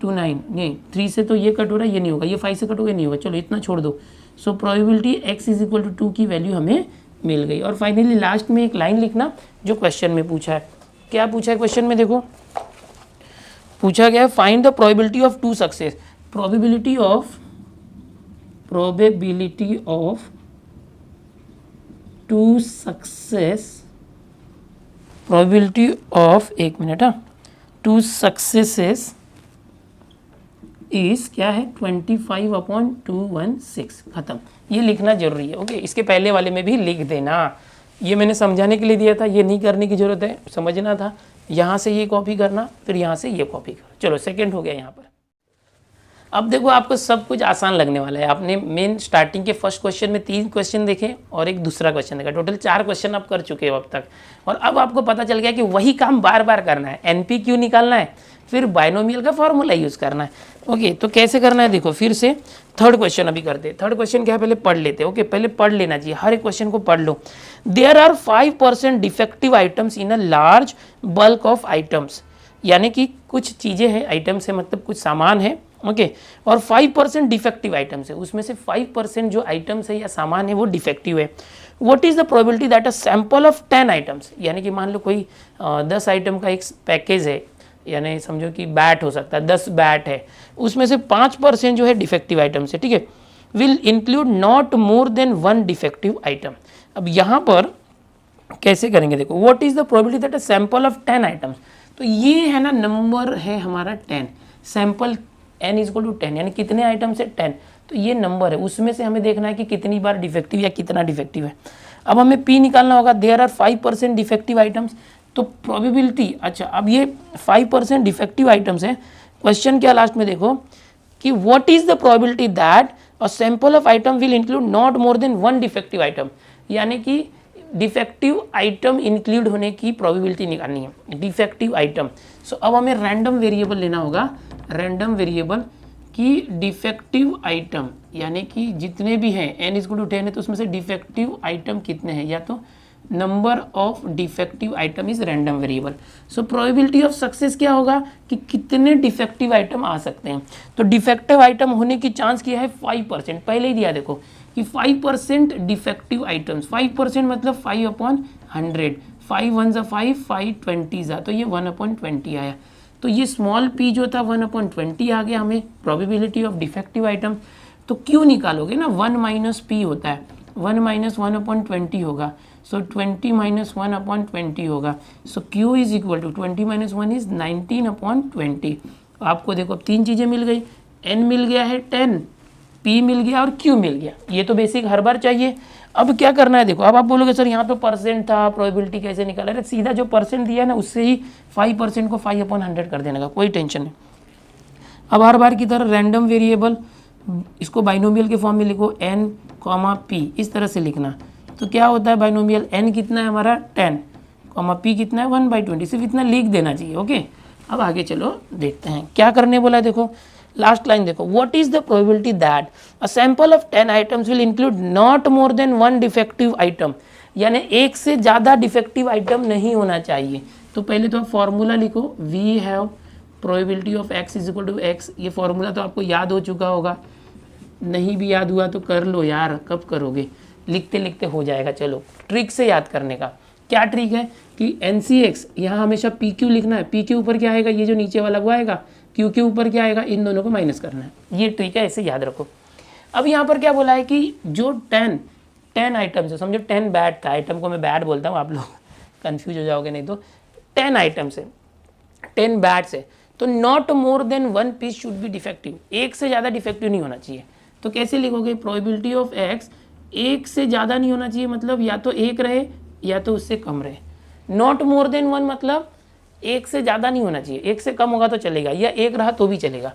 2 9, नहीं 3 से तो ये कट हो रहा है, ये नहीं होगा, ये 5 से कटोगे नहीं होगा, चलो इतना छोड़ दो। So probability x is equal to 2 की वैल्यू हमें मिल गई। और फाइनली लास्ट में एक लाइन लिखना जो क्वेश्चन में पूछा है। क्या पूछा है क्वेश्चन में, देखो पूछा गया है find the probability of 2 success, probability of 2 success, probability of, एक मिनट, 2 सक्सेसेस इस क्या है 25/216, खत्म। ये लिखना जरूरी है, ओके। इसके पहले वाले में भी लिख देना, ये मैंने समझाने के लिए दिया था, ये नहीं करने की जरूरत है, समझना था। यहाँ से ये कॉपी करना, फिर यहाँ से ये कॉपी करना, चलो सेकंड हो गया यहाँ पर। अब देखो आपको सब कुछ आसान लगने वाला है। आपने मेन स्टार्टिंग के फर्स्ट क्वेश्चन में 3 क्वेश्चन देखे और एक दूसरा क्वेश्चन देखा, टोटल 4 क्वेश्चन आप कर चुके हो अब तक। और अब आपको पता चल गया कि वही काम बार बार करना है, NP-Q निकालना है, फिर बाइनोमियल का फॉर्मूला यूज़ करना है, ओके। तो कैसे करना है देखो, फिर से थर्ड क्वेश्चन अभी करते। थर्ड क्वेश्चन क्या है पहले पढ़ लेते, ओके। पहले पढ़ लेना चाहिए, हर एक क्वेश्चन को पढ़ लो। There are 5% defective items in a large bulk of items, यानी कि कुछ चीज़ें हैं, आइटम्स है मतलब कुछ सामान है, ओके। और 5% डिफेक्टिव आइटम्स है, उसमें से 5% जो आइटम्स है या सामान है वो डिफेक्टिव है। What is the probability that a sample of 10 items, यानी कि मान लो कोई 10 आइटम का एक पैकेज है, यानी समझो कि बैट हो सकता है, 10 बैट है, उसमें से 5% जो है डिफेक्टिव आइटम्स है, ठीक है। Will include not more than 1 defective item. अब यहाँ पर कैसे करेंगे देखो, what is the probability that a sample of 10 items, तो ये है ना नंबर है हमारा 10, सैंपल n = 10, यानी कितने आइटम्स है 10, तो ये नंबर है, उसमें से हमें देखना है कि कितनी बार डिफेक्टिव या कितना डिफेक्टिव है। अब हमें p निकालना होगा, देयर आर 5% डिफेक्टिव आइटम्स, तो प्रोबेबिलिटी, अच्छा अब ये 5% डिफेक्टिव आइटम्स है, क्वेश्चन क्या लास्ट में देखो कि what is the probability that और sample of item will include not more than one defective item, यानी कि डिफेक्टिव आइटम इंक्लूड होने की प्रोबेबिलिटी निकालनी है, डिफेक्टिव आइटम। सो अब हमें रैंडम वेरिएबल लेना होगा, रैंडम वेरिएबल की डिफेक्टिव आइटम, यानी कि जितने भी हैं n इज इक्वल टू 10 है तो उसमें से डिफेक्टिव आइटम कितने हैं, या तो number of defective item is random variable. So probability of success क्या होगा कि कितने डिफेक्टिव आइटम आ सकते हैं। तो डिफेक्टिव आइटम होने की चांस क्या है 5%, पहले ही दिया देखो कि 5% डिफेक्टिव आइटम्स, 5% मतलब 5/100, 5 1 ज़ा 5, 5 20 ज़ा, तो ये 1/20 आया। तो ये स्मॉल p जो था 1/20 आ गया हमें प्रोबेबिलिटी ऑफ डिफेक्टिव आइटम। तो क्यों निकालोगे ना, 1 माइनस p होता है, 1 माइनस 1/20 होगा, सो 20 माइनस 1/20 होगा। So q is equal to 20 minus 1 is 19/20। आपको देखो अब तीन चीज़ें मिल गई, n मिल गया है 10, p मिल गया और q मिल गया। ये तो बेसिक हर बार चाहिए। अब क्या करना है देखो, अब आप बोलोगे सर यहाँ पे परसेंट था, प्रोबेबिलिटी कैसे निकाला, अरे सीधा जो परसेंट दिया ना उससे ही 5% को 5/100 कर देने का, कोई टेंशन नहीं। अब हर बार की तरह रैंडम वेरिएबल, इसको बाइनोमियल के फॉर्म में लिखो n, p, इस तरह से लिखना। तो क्या होता है बाइनोमियल, n कितना है हमारा 10, p कितना है 1/20, सिर्फ इतना लिख देना चाहिए। ओके, अब आगे चलो देखते हैं क्या करने बोला है। देखो लास्ट लाइन देखो, what is the probability that a sample of 10 items will include not more than 1 defective item, यानी एक से ज़्यादा डिफेक्टिव आइटम नहीं होना चाहिए। तो पहले तो आप फॉर्मूला लिखो, we have probability of x is equal to x। ये फॉर्मूला तो आपको याद हो चुका होगा, नहीं भी याद हुआ तो कर लो यार, कब करोगे, लिखते लिखते हो जाएगा। चलो ट्रिक से याद करने का, क्या ट्रिक है कि NCX यहाँ हमेशा PQ लिखना है, P के ऊपर क्या आएगा, ये जो नीचे वाला वो आएगा, Q के ऊपर क्या आएगा, इन दोनों को माइनस करना है। ये ट्रिक है, ऐसे याद रखो। अब यहाँ पर क्या बोला है कि जो 10 आइटम्स है, समझो 10 बैड था, आइटम को मैं बैड बोलता हूँ, आप लोग कन्फ्यूज हो जाओगे नहीं तो, 10 आइटम्स है, 10 बैड्स है, तो not more than 1 piece should be defective, एक से ज़्यादा डिफेक्टिव नहीं होना चाहिए। तो कैसे लिखोगे, प्रोबेबिलिटी ऑफ x एक से ज़्यादा नहीं होना चाहिए, मतलब या तो एक रहे या तो उससे कम रहे। नॉट मोर देन 1 मतलब एक से ज़्यादा नहीं होना चाहिए, एक से कम होगा तो चलेगा, या एक रहा तो भी चलेगा।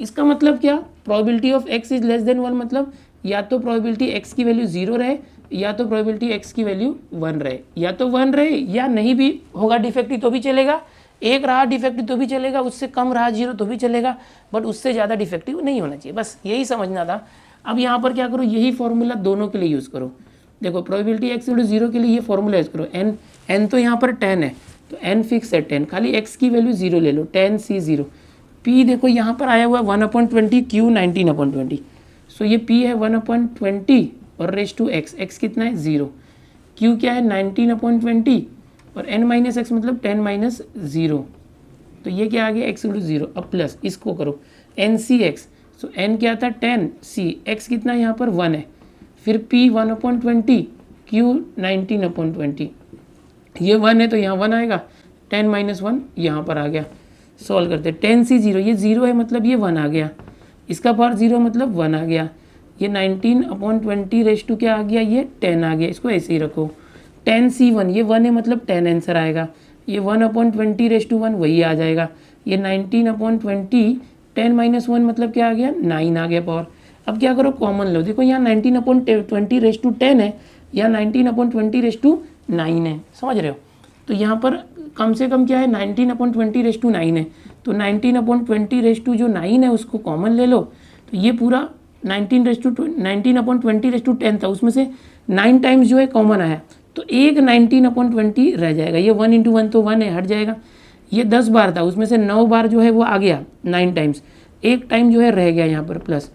इसका मतलब क्या, probability of x is less then 1 मतलब या तो प्रोबेबिलिटी x की वैल्यू 0 रहे, या तो प्रोबेबिलिटी x की वैल्यू 1 रहे, या तो 1 रहे या नहीं भी होगा डिफेक्टिव तो भी चलेगा, एक रहा डिफेक्टिव तो भी चलेगा, उससे कम रहा 0 तो भी चलेगा, बट उससे ज़्यादा डिफेक्टिव नहीं होना चाहिए, बस यही समझना था। अब यहाँ पर क्या करो, यही फॉर्मूला दोनों के लिए यूज़ करो। देखो प्रोबेबिलिटी x इक्वल टू 0 के लिए ये फॉर्मूला यूज़ करो, n तो यहाँ पर 10 है तो n फिक्स है 10, खाली x की वैल्यू 0 ले लो, 10c0। p देखो यहाँ पर आया हुआ है 1/20, q 19/20, सो ये p है 1/20 और रेस टू x कितना है 0, q क्या है 19/20 और n माइनस एक्स मतलब 10 माइनस 0, तो ये क्या आ गया x इक्वल टू 0। अब प्लस इसको करो NCX, सो n क्या था 10, c x कितना यहाँ पर 1 है, फिर p 1/20, q 19/20, ये 1 है तो यहाँ 1 आएगा, 10 माइनस 1 यहाँ पर आ गया। सॉल्व करते 10c0, ये 0 है मतलब ये 1 आ गया, इसका पावर 0 मतलब 1 आ गया, ये 19/20 रेस टू क्या आ गया, ये 10 आ गया, इसको ऐसे ही रखो। 10c1, ये 1 है मतलब 10 आंसर आएगा, ये 1/20 रेस टू 1 वही आ जाएगा, ये 19/20, 10 माइनस 1 मतलब क्या आ गया 9 आ गया पावर। अब क्या करो कॉमन लो, देखो यहाँ 19/20 रेस टू 10 है, या 19/20 रेस टू 9 है, समझ रहे हो। तो यहाँ पर कम से कम क्या है 19/20 रेस टू 9 है, तो 19/20 रेस टू जो 9 है उसको कॉमन ले लो, तो ये पूरा 19/20 रेस टू 10 था, उसमें से 9 टाइम्स जो है कॉमन आया, तो एक 19/20 रह जाएगा, ये 1 × 1 तो 1 है, हट जाएगा। ये 10 बार था, उसमें से 9 बार जो है वो आ गया 9 टाइम्स, एक टाइम जो है रह गया यहाँ पर प्लस।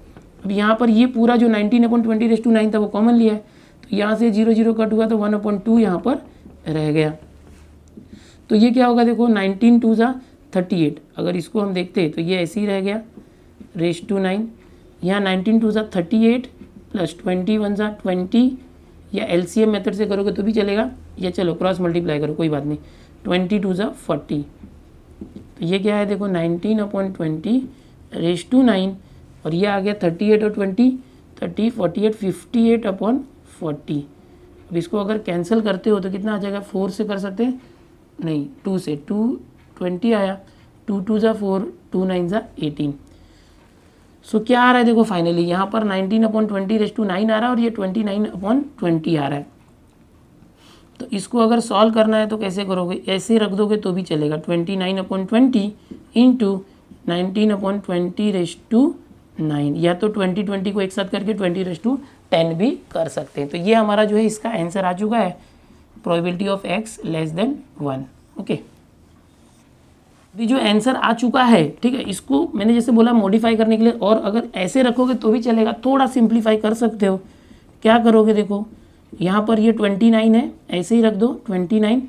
अब यहाँ पर ये पूरा जो 19/20 रेस टू 9 था वो कॉमन लिया है, तो यहाँ से 0 0 कट हुआ तो 1/2 यहाँ पर रह गया। तो ये क्या होगा देखो 19 2 ज़ा 38, अगर इसको हम देखते तो ये ऐसे ही रह गया रेस टू 9, यहाँ 19 2 ज़ा 38 प्लस 21 ज़ा 20, या LCM मेथड से करोगे तो भी चलेगा, या चलो क्रॉस मल्टीप्लाई करो कोई बात नहीं, 22 ज़ा 40, तो ये क्या है देखो 19/20 रेस टू 9, और ये आ गया 38 और 20 30 48 58/40। अब इसको अगर कैंसिल करते हो तो कितना आ जाएगा, 4 से कर सकते हैं नहीं 2 से, 2 20 आया, 2 2 ज़ा 4, 2 9 ज़ा 18, सो क्या आ रहा है देखो फाइनली यहाँ पर 19/20⁻9 आ रहा है और ये 29/20 आ रहा है। तो इसको अगर सॉल्व करना है तो कैसे करोगे, ऐसे रख दोगे तो भी चलेगा, 29/20 इंटू 19/20⁻9, या तो 20 को एक साथ करके 20⁻10 भी कर सकते हैं। तो ये हमारा जो है इसका आंसर आ चुका है, probability of x less than 1। Okay, अभी जो आंसर आ चुका है, ठीक है, इसको मैंने जैसे बोला मॉडिफाई करने के लिए, और अगर ऐसे रखोगे तो भी चलेगा, थोड़ा सिंप्लीफाई कर सकते हो। क्या करोगे देखो, यहाँ पर ये 29 है, ऐसे ही रख दो 29,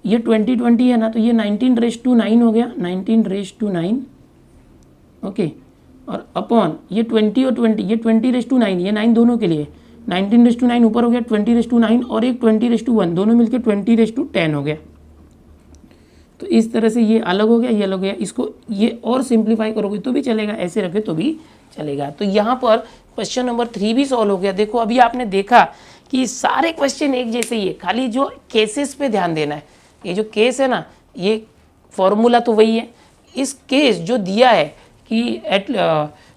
ये 20 है ना, तो ये 19⁻9 हो गया, 19⁻9। ओके, और अपॉन ये 20 और 20, ये 20⁻9, ये 9 दोनों के लिए, 19⁻9 ऊपर हो गया, 20⁻9 और एक 20⁻1, दोनों मिलके 20⁻10 हो गया। तो इस तरह से ये अलग हो गया, ये अलग हो गया, इसको ये और सिंप्लीफाई करोगे तो भी चलेगा, ऐसे रखे तो भी चलेगा। तो यहाँ पर क्वेश्चन नंबर 3 भी सॉल्व हो गया। देखो अभी आपने देखा कि सारे क्वेश्चन एक जैसे ही है, खाली जो केसेस पे ध्यान देना है। ये जो केस है ना, ये फॉर्मूला तो वही है, इस केस जो दिया है कि एट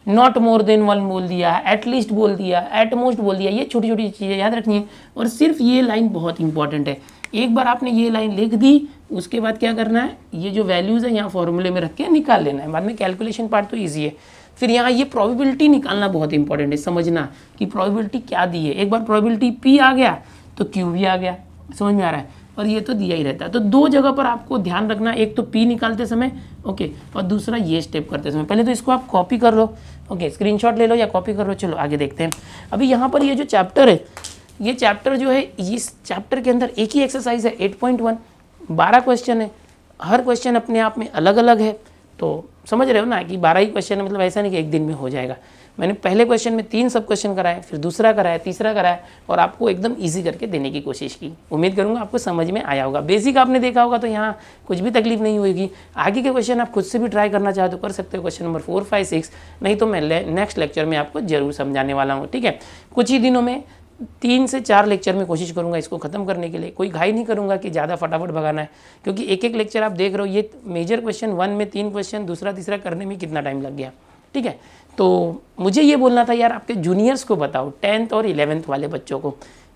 नॉट मोर देन 1 बोल दिया, एटलीस्ट बोल दिया, एट मोस्ट बोल दिया, ये छोटी छोटी चीज़ें याद रखनी है। और सिर्फ ये लाइन बहुत इंपॉर्टेंट है, एक बार आपने ये लाइन लिख दी, उसके बाद क्या करना है, ये जो वैल्यूज़ है यहाँ फॉर्मूले में रख के निकाल लेना है। बाद में कैलकुलेशन पार्ट तो ईजी है, फिर यहाँ ये प्रोबेबिलिटी निकालना बहुत इंपॉर्टेंट है, समझना कि प्रोबेबिलिटी क्या दी है। एक बार प्रोबेबिलिटी P आ गया तो Q भी आ गया, समझ में आ रहा है, और ये तो दिया ही रहता है। तो दो जगह पर आपको ध्यान रखना, एक तो P निकालते समय, ओके, और दूसरा ये स्टेप करते समय। पहले तो इसको आप कॉपी कर लो, ओके, स्क्रीनशॉट ले लो या कॉपी कर लो। चलो आगे देखते हैं। अभी यहाँ पर ये जो चैप्टर है, ये चैप्टर जो है, इस चैप्टर के अंदर एक ही एक्सरसाइज है 8.1, 12 क्वेश्चन है, हर क्वेश्चन अपने आप में अलग अलग है। तो समझ रहे हो ना कि 12 ही क्वेश्चन है, मतलब ऐसा नहीं कि एक दिन में हो जाएगा। मैंने पहले क्वेश्चन में 3 सब क्वेश्चन कराए, फिर दूसरा कराया, तीसरा कराया, और आपको एकदम इजी करके देने की कोशिश की। उम्मीद करूंगा आपको समझ में आया होगा। बेसिक आपने देखा होगा तो यहाँ कुछ भी तकलीफ नहीं होगी। आगे के क्वेश्चन आप खुद से भी ट्राई करना चाहो तो कर सकते हो, क्वेश्चन नंबर 4, 5, 6, नहीं तो मैं नेक्स्ट लेक्चर में आपको जरूर समझाने वाला हूँ, ठीक है। कुछ ही दिनों में 3 से 4 लेक्चर में कोशिश करूंगा इसको ख़त्म करने के लिए। कोई घाई नहीं करूंगा कि ज़्यादा फटाफट भगाना है, क्योंकि एक एक लेक्चर आप देख रहे हो, ये मेजर क्वेश्चन 1 में 3 क्वेश्चन, दूसरा तीसरा करने में कितना टाइम लग गया, ठीक है। तो मुझे ये बोलना था यार, आपके जूनियर्स को बताओ, 10th और 11th वाले बच्चों को,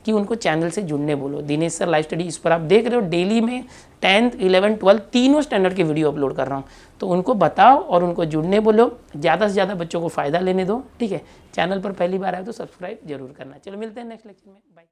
कि उनको चैनल से जुड़ने बोलो। दिनेश सर लाइव स्टडी, इस पर आप देख रहे हो डेली में 10th, 11th, 12 तीनों स्टैंडर्ड के वीडियो अपलोड कर रहा हूँ। तो उनको बताओ और उनको जुड़ने बोलो, ज़्यादा से ज़्यादा बच्चों को फ़ायदा लेने दो, ठीक है। चैनल पर पहली बार आए तो सब्सक्राइब जरूर करना। चलो मिलते हैं नेक्स्ट लेक्चर में, बाय।